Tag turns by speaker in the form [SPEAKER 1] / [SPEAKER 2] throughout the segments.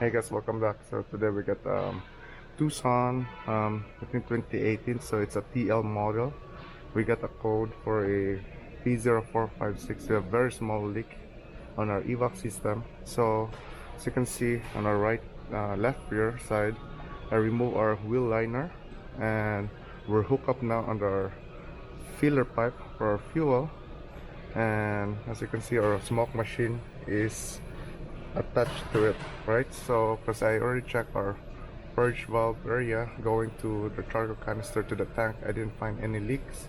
[SPEAKER 1] Hey guys, welcome back. So today we got Tucson, I think 2018. So it's a TL model. We got a code for a P0456. We have very small leak on our evac system. So as you can see on our left rear side, I remove our wheel liner, and we're hooked up now on our filler pipe for our fuel. And as you can see, our smoke machine is attached to it, right? So because I already checked our purge valve area going to the charcoal canister to the tank, I didn't find any leaks.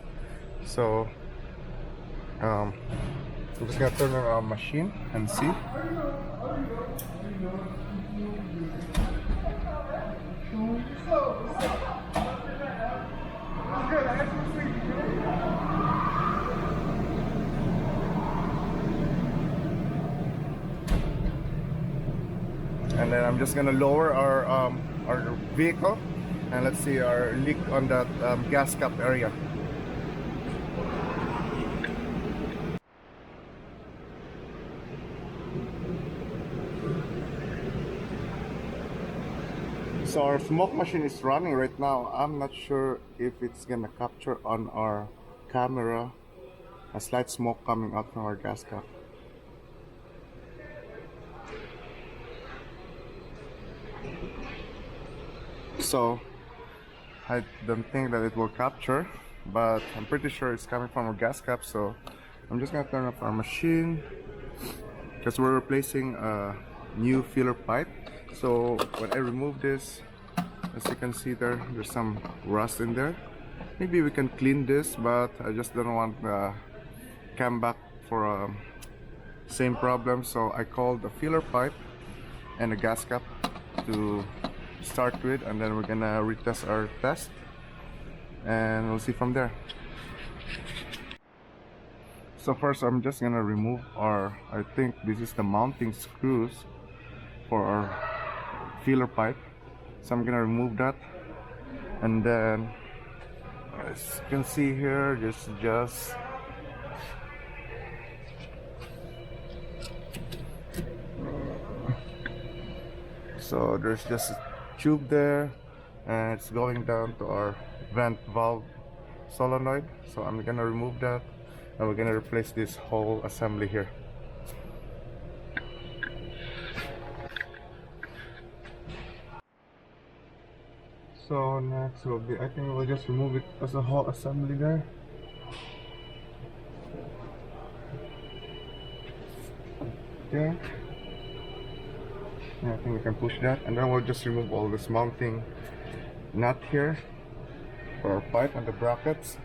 [SPEAKER 1] So I'm just gonna turn on our machine and see. And then I'm just gonna lower our vehicle, and let's see our leak on that gas cap area. So our smoke machine is running right now. I'm not sure if it's gonna capture on our camera a slight smoke coming out from our gas cap. So I don't think that it will capture, but I'm pretty sure it's coming from our gas cap. So I'm just gonna turn off our machine because we're replacing a new filler pipe. So when I remove this, as you can see there's some rust in there. Maybe we can clean this, but I just don't want come back for same problem. So I called the filler pipe and the gas cap to start with, and then we're gonna retest our test and we'll see from there. So first I'm just gonna remove I think this is the mounting screws for our filler pipe. So I'm gonna remove that, and then as you can see here, just so there's just a tube there, and it's going down to our vent valve solenoid. So I'm gonna remove that, and we're gonna replace this whole assembly here. So next will be, I think we'll just remove it as a whole assembly there. Yeah, I think we can push that, and then we'll just remove all this mounting nut here for our pipe and the brackets.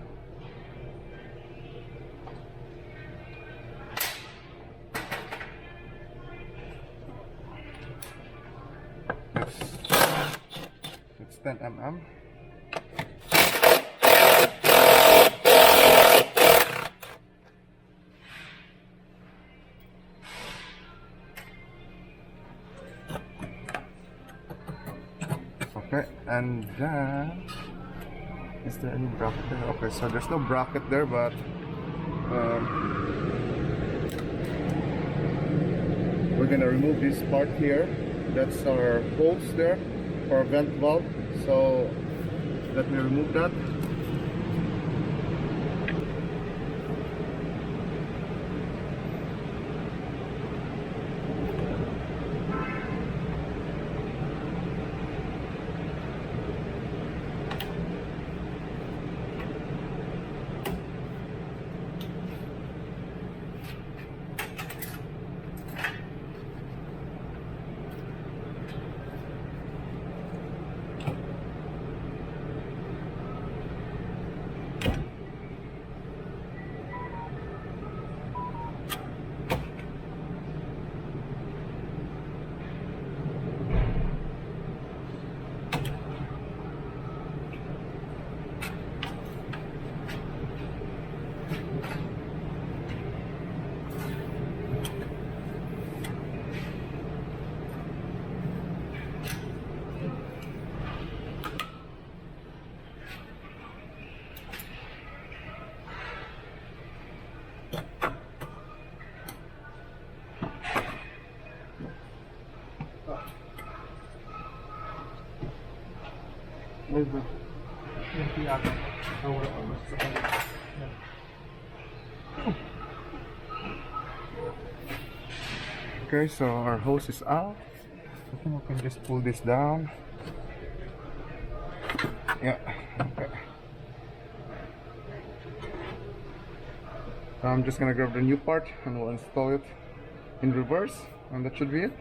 [SPEAKER 1] It's 10 mm. Okay, and then is there any bracket there? Okay, so there's no bracket there, but we're gonna remove this part here. That's our holes there for our vent valve. So let me remove that. Okay, so our hose is out. I think we can just pull this down. Yeah. Okay. So I'm just gonna grab the new part and we'll install it in reverse, and that should be it.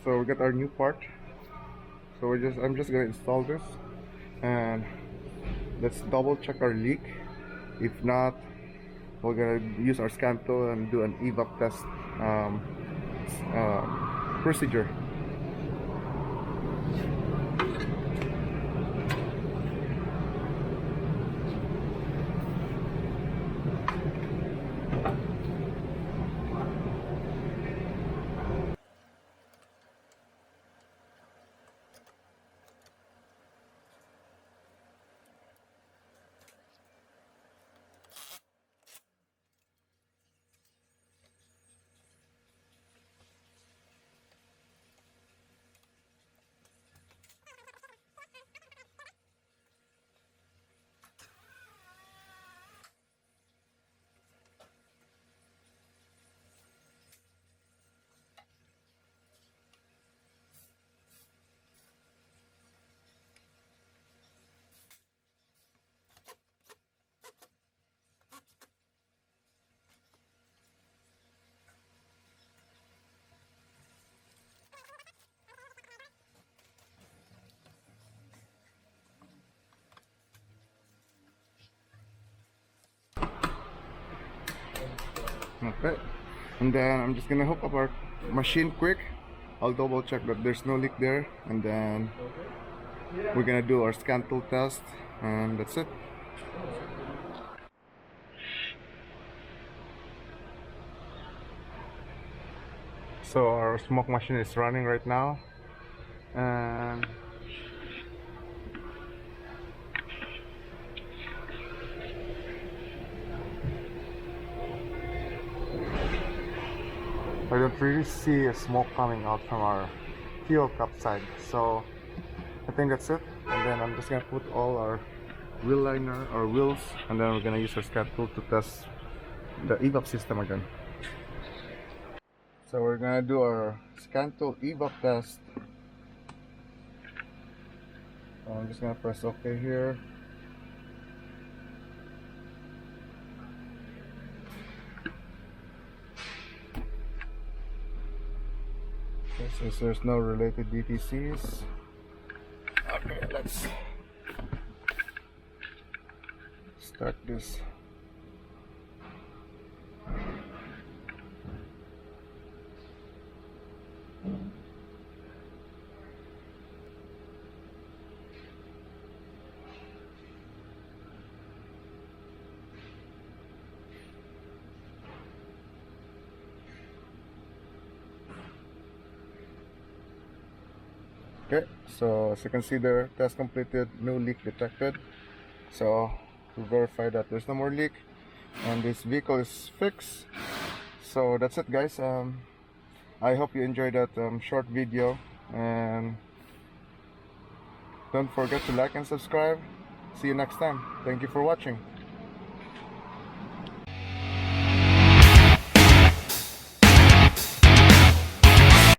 [SPEAKER 1] So we got our new part. So I'm just gonna install this, and let's double check our leak. If not, we're gonna use our scan tool and do an evap test procedure. Okay, and then I'm just gonna hook up our machine quick. I'll double check that there's no leak there, and then we're gonna do our scan tool test, and that's it. So our smoke machine is running right now, and I don't really see a smoke coming out from our fuel cap side, so I think that's it. And then I'm just gonna put all our wheel liner or wheels, and then we're gonna use our scan tool to test the evap system again. So we're gonna do our scan tool evap test. So I'm just gonna press OK here. Okay, since there's no related DTCs, okay, let's start this. Okay, so as you can see there, test completed, no leak detected. So to verify that there's no more leak and this vehicle is fixed. So that's it, guys. I hope you enjoyed that short video, and don't forget to like and subscribe. See you next time. Thank you for watching.